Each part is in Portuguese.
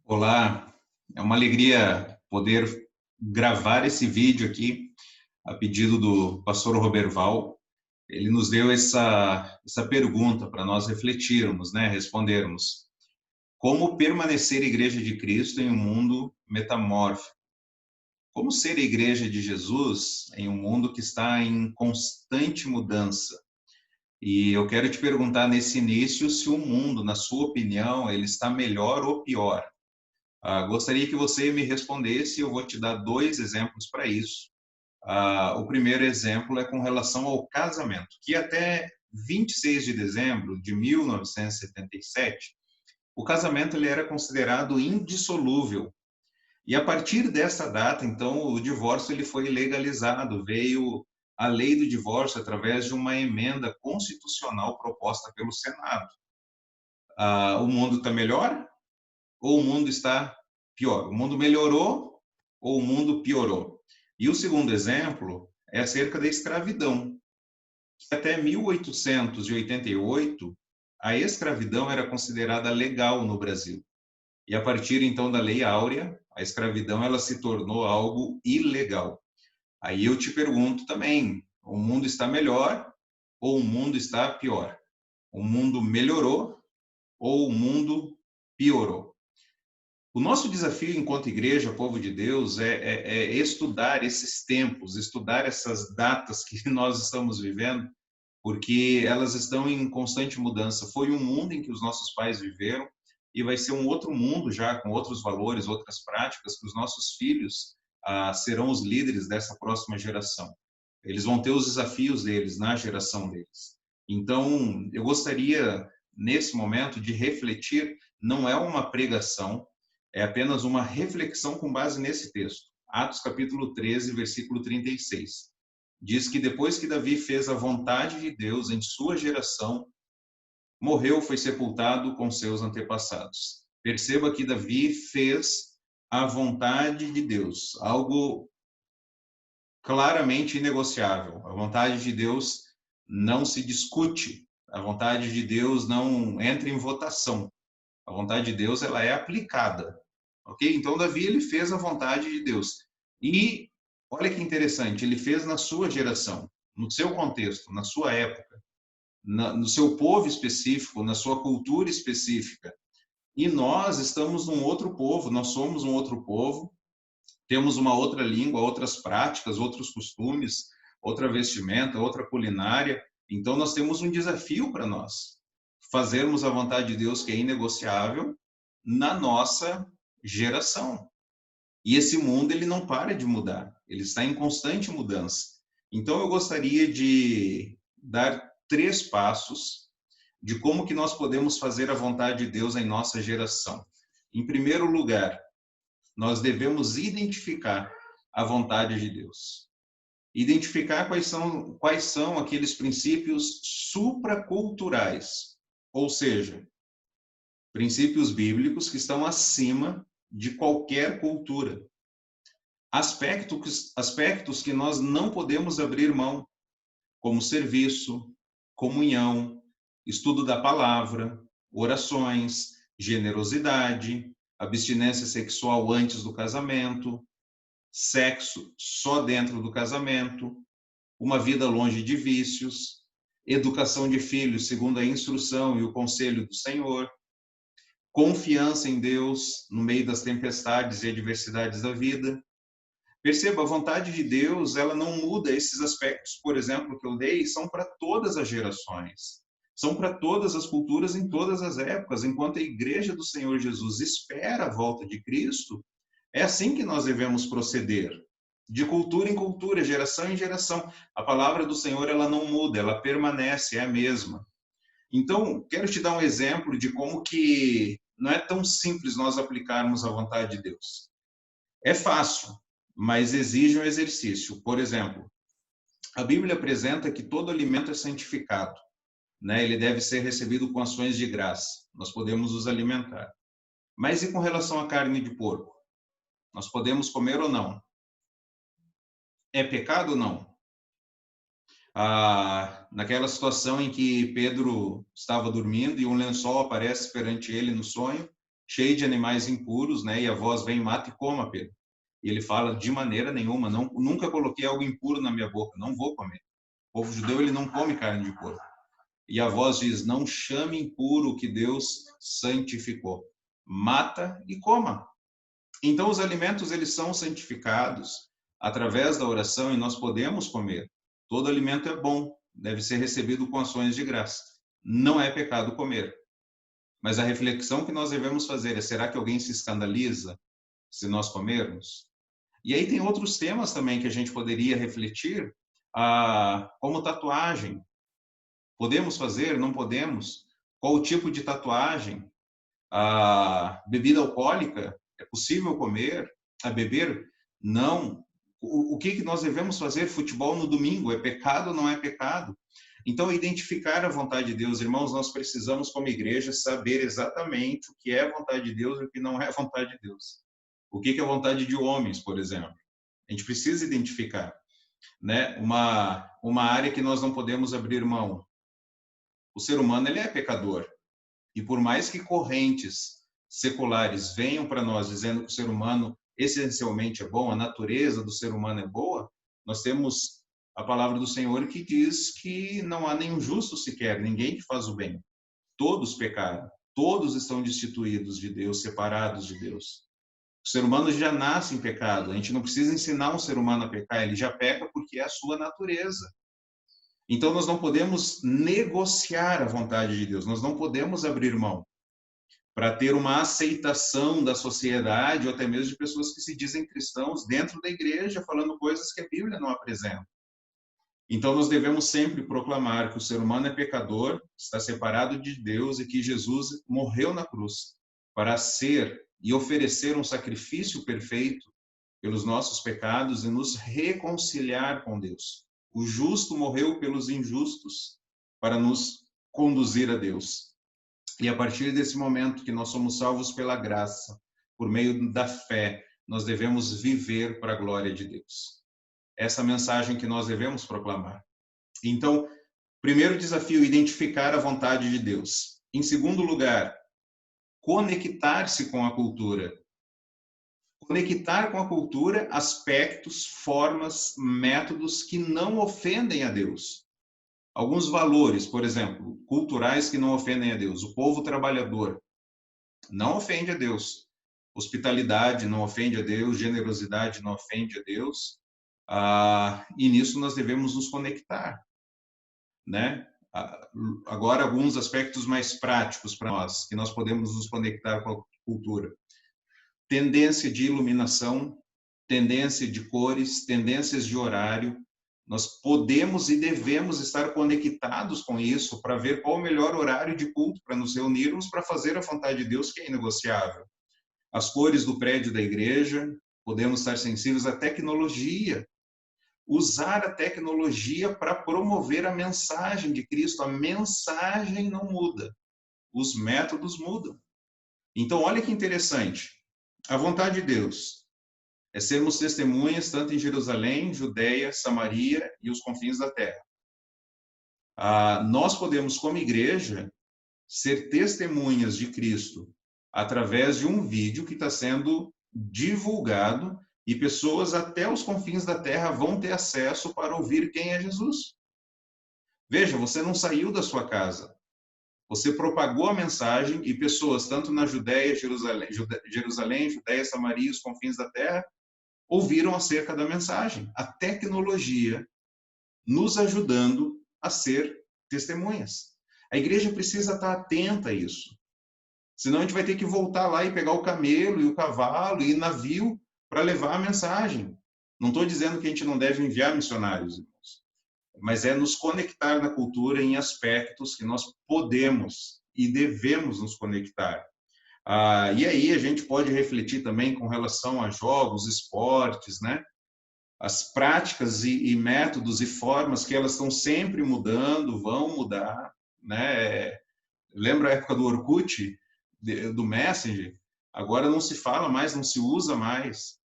Olá, é uma alegria poder gravar esse vídeo aqui a pedido do pastor Roberval. Ele nos deu essa pergunta para nós refletirmos, né, respondermos. Como permanecer igreja de Cristo em um mundo metamórfico? Como ser a igreja de Jesus em um mundo que está em constante mudança? E eu quero te perguntar nesse início se o mundo, na sua opinião, ele está melhor ou pior? Gostaria que você me respondesse, eu vou te dar dois exemplos para isso. O primeiro exemplo é com relação ao casamento, que até 26 de dezembro de 1977, o casamento ele era considerado indissolúvel. E a partir dessa data, então, o divórcio ele foi legalizado, veio a lei do divórcio através de uma emenda constitucional proposta pelo Senado. O mundo está melhor ou o mundo está pior? O mundo melhorou ou o mundo piorou? E o segundo exemplo é acerca da escravidão. Até 1888, a escravidão era considerada legal no Brasil. E a partir então da Lei Áurea, a escravidão ela se tornou algo ilegal. Aí eu te pergunto também, o mundo está melhor ou o mundo está pior? O mundo melhorou ou o mundo piorou? O nosso desafio enquanto igreja, povo de Deus, é estudar esses tempos, estudar essas datas que nós estamos vivendo, porque elas estão em constante mudança. Foi um mundo em que os nossos pais viveram e vai ser um outro mundo já, com outros valores, outras práticas, que os nossos filhos serão os líderes dessa próxima geração. Eles vão ter os desafios deles na geração deles. Então, eu gostaria, nesse momento, de refletir, não é uma pregação, é apenas uma reflexão com base nesse texto. Atos capítulo 13, versículo 36. Diz que depois que Davi fez a vontade de Deus em sua geração, morreu, foi sepultado com seus antepassados. Perceba que Davi fez a vontade de Deus, algo claramente inegociável. A vontade de Deus não se discute, a vontade de Deus não entra em votação. A vontade de Deus ela é aplicada. Ok? Então, Davi ele fez a vontade de Deus. E olha que interessante, ele fez na sua geração, no seu contexto, na sua época, no seu povo específico, na sua cultura específica. E nós estamos num outro povo, nós somos um outro povo, temos uma outra língua, outras práticas, outros costumes, outra vestimenta, outra culinária. Então, nós temos um desafio para nós, fazermos a vontade de Deus que é inegociável na nossa geração. E esse mundo ele não para de mudar, ele está em constante mudança. Então eu gostaria de dar três passos de como que nós podemos fazer a vontade de Deus em nossa geração. Em primeiro lugar, nós devemos identificar a vontade de Deus. Identificar quais são aqueles princípios supraculturais, ou seja, princípios bíblicos que estão acima de qualquer cultura. Aspectos que nós não podemos abrir mão, como serviço, comunhão, estudo da palavra, orações, generosidade, abstinência sexual antes do casamento, sexo só dentro do casamento, uma vida longe de vícios, educação de filhos segundo a instrução e o conselho do Senhor, confiança em Deus no meio das tempestades e adversidades da vida. Perceba, a vontade de Deus, ela não muda esses aspectos, por exemplo, que eu dei, são para todas as gerações. São para todas as culturas, em todas as épocas. Enquanto a igreja do Senhor Jesus espera a volta de Cristo, é assim que nós devemos proceder. De cultura em cultura, geração em geração. A palavra do Senhor, ela não muda, ela permanece, é a mesma. Então, quero te dar um exemplo de como que não é tão simples nós aplicarmos a vontade de Deus. É fácil, mas exige um exercício. Por exemplo, a Bíblia apresenta que todo alimento é santificado, né? Ele deve ser recebido com ações de graça. Nós podemos nos alimentar. Mas e com relação à carne de porco? Nós podemos comer ou não? É pecado ou não? Naquela situação em que Pedro estava dormindo e um lençol aparece perante ele no sonho, cheio de animais impuros, né? E a voz vem, mata e coma, Pedro. E ele fala, de maneira nenhuma, não, nunca coloquei algo impuro na minha boca, não vou comer. O povo judeu, ele não come carne de porco. E a voz diz, não chame impuro o que Deus santificou. Mata e coma. Então, os alimentos, eles são santificados através da oração e nós podemos comer. Todo alimento é bom, deve ser recebido com ações de graça. Não é pecado comer. Mas a reflexão que nós devemos fazer é, será que alguém se escandaliza se nós comermos? E aí tem outros temas também que a gente poderia refletir, como tatuagem. Podemos fazer? Não podemos? Qual o tipo de tatuagem? A bebida alcoólica? É possível comer? A beber? Não. O que nós devemos fazer? Futebol no domingo? É pecado ou não é pecado? Então, identificar a vontade de Deus, irmãos, nós precisamos, como igreja, saber exatamente o que é a vontade de Deus e o que não é a vontade de Deus. O que é a vontade de homens, por exemplo? A gente precisa identificar, né? Uma área que nós não podemos abrir mão. O ser humano, ele é pecador. E por mais que correntes seculares venham para nós dizendo que o ser humano essencialmente é bom, a natureza do ser humano é boa, nós temos a palavra do Senhor que diz que não há nenhum justo sequer, ninguém que faz o bem. Todos pecaram, todos estão destituídos de Deus, separados de Deus. O ser humano já nasce em pecado, a gente não precisa ensinar um ser humano a pecar, ele já peca porque é a sua natureza. Então, nós não podemos negociar a vontade de Deus, nós não podemos abrir mão para ter uma aceitação da sociedade ou até mesmo de pessoas que se dizem cristãos dentro da igreja, falando coisas que a Bíblia não apresenta. Então, nós devemos sempre proclamar que o ser humano é pecador, está separado de Deus e que Jesus morreu na cruz para ser e oferecer um sacrifício perfeito pelos nossos pecados e nos reconciliar com Deus. O justo morreu pelos injustos para nos conduzir a Deus. E a partir desse momento que nós somos salvos pela graça, por meio da fé, nós devemos viver para a glória de Deus. Essa mensagem que nós devemos proclamar. Então, primeiro desafio, identificar a vontade de Deus. Em segundo lugar, conectar-se com a cultura. Conectar com a cultura aspectos, formas, métodos que não ofendem a Deus. Alguns valores, por exemplo, culturais que não ofendem a Deus. O povo trabalhador não ofende a Deus. Hospitalidade não ofende a Deus. Generosidade não ofende a Deus. E nisso nós devemos nos conectar, né? Agora, alguns aspectos mais práticos para nós, que nós podemos nos conectar com a cultura. Tendência de iluminação, tendência de cores, tendências de horário. Nós podemos e devemos estar conectados com isso para ver qual o melhor horário de culto para nos reunirmos para fazer a vontade de Deus, que é inegociável. As cores do prédio da igreja, podemos estar sensíveis à tecnologia. Usar a tecnologia para promover a mensagem de Cristo. A mensagem não muda, os métodos mudam. Então, olha que interessante. A vontade de Deus é sermos testemunhas tanto em Jerusalém, Judeia, Samaria e os confins da terra. Nós podemos, como igreja, ser testemunhas de Cristo através de um vídeo que está sendo divulgado e pessoas até os confins da terra vão ter acesso para ouvir quem é Jesus. Veja, você não saiu da sua casa. Você propagou a mensagem e pessoas, tanto na Judeia, Jerusalém, Judeia, Samaria e os confins da terra, ouviram acerca da mensagem. A tecnologia nos ajudando a ser testemunhas. A igreja precisa estar atenta a isso. Senão a gente vai ter que voltar lá e pegar o camelo e o cavalo e navio para levar a mensagem. Não estou dizendo que a gente não deve enviar missionários, irmãos, mas é nos conectar na cultura em aspectos que nós podemos e devemos nos conectar. E aí a gente pode refletir também com relação a jogos, esportes, né? As práticas e métodos e formas que elas estão sempre mudando, vão mudar, né? Lembra a época do Orkut, do Messenger? Agora não se fala mais, não se usa mais.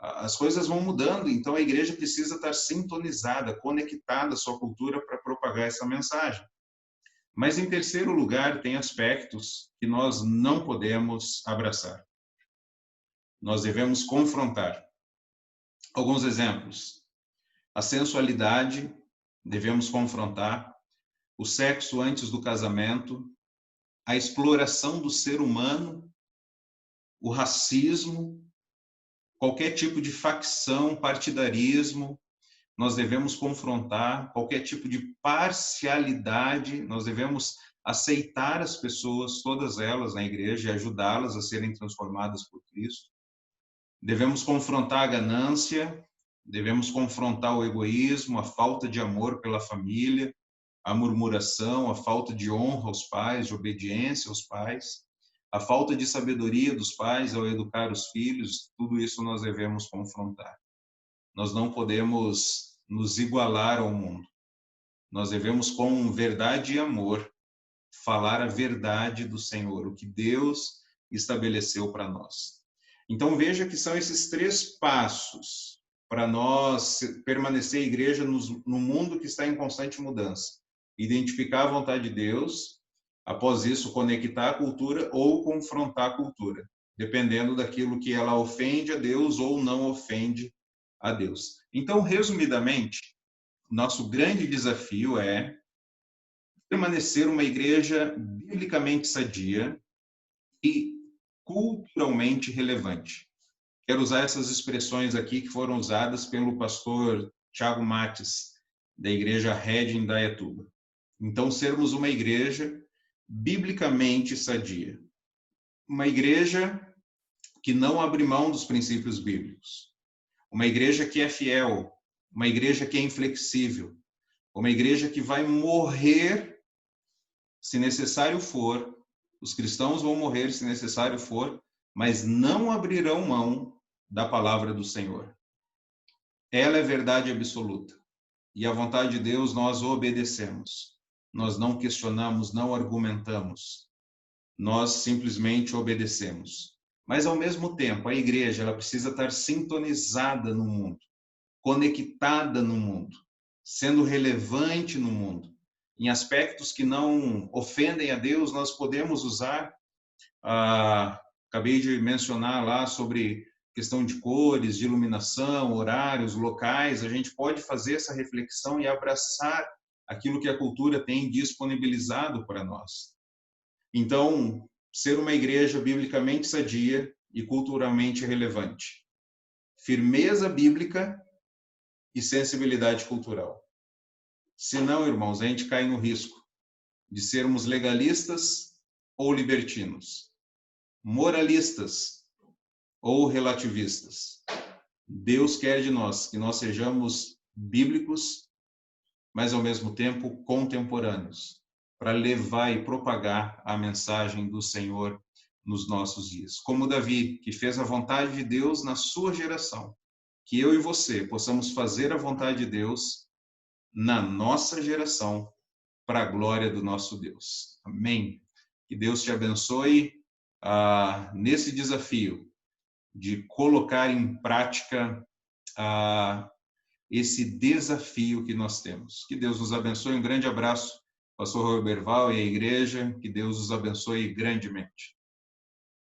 As coisas vão mudando, então a igreja precisa estar sintonizada, conectada à sua cultura para propagar essa mensagem. Mas, em terceiro lugar, tem aspectos que nós não podemos abraçar. Nós devemos confrontar. Alguns exemplos. A sensualidade, devemos confrontar. O sexo antes do casamento. A exploração do ser humano. O racismo. Qualquer tipo de facção, partidarismo, nós devemos confrontar. Qualquer tipo de parcialidade, nós devemos aceitar as pessoas, todas elas na igreja, e ajudá-las a serem transformadas por Cristo. Devemos confrontar a ganância, devemos confrontar o egoísmo, a falta de amor pela família, a murmuração, a falta de honra aos pais, de obediência aos pais, a falta de sabedoria dos pais ao educar os filhos. Tudo isso nós devemos confrontar. Nós não podemos nos igualar ao mundo. Nós devemos, com verdade e amor, falar a verdade do Senhor, o que Deus estabeleceu para nós. Então, veja que são esses 3 passos para nós permanecer igreja no mundo que está em constante mudança. Identificar a vontade de Deus, após isso, conectar a cultura ou confrontar a cultura, dependendo daquilo que ela ofende a Deus ou não ofende a Deus. Então, resumidamente, nosso grande desafio é permanecer uma igreja biblicamente sadia e culturalmente relevante. Quero usar essas expressões aqui que foram usadas pelo pastor Thiago Mates, da igreja Red em Indaiatuba. Então, sermos uma igreja biblicamente sadia. Uma igreja que não abre mão dos princípios bíblicos. Uma igreja que é fiel. Uma igreja que é inflexível. Uma igreja que vai morrer se necessário for. Os cristãos vão morrer se necessário for, mas não abrirão mão da palavra do Senhor. Ela é verdade absoluta. E a vontade de Deus nós obedecemos. Nós não questionamos, não argumentamos. Nós simplesmente obedecemos. Mas, ao mesmo tempo, a igreja ela precisa estar sintonizada no mundo, conectada no mundo, sendo relevante no mundo. Em aspectos que não ofendem a Deus, nós podemos usar, acabei de mencionar lá sobre questão de cores, de iluminação, horários, locais, a gente pode fazer essa reflexão e abraçar aquilo que a cultura tem disponibilizado para nós. Então, ser uma igreja biblicamente sadia e culturalmente relevante. Firmeza bíblica e sensibilidade cultural. Senão, irmãos, a gente cai no risco de sermos legalistas ou libertinos, moralistas ou relativistas. Deus quer de nós que nós sejamos bíblicos, mas ao mesmo tempo contemporâneos, para levar e propagar a mensagem do Senhor nos nossos dias. Como Davi, que fez a vontade de Deus na sua geração, que eu e você possamos fazer a vontade de Deus na nossa geração, para a glória do nosso Deus. Amém? Que Deus te abençoe nesse desafio de colocar em prática esse desafio que nós temos. Que Deus nos abençoe. Um grande abraço, pastor Roberval e a igreja. Que Deus os abençoe grandemente.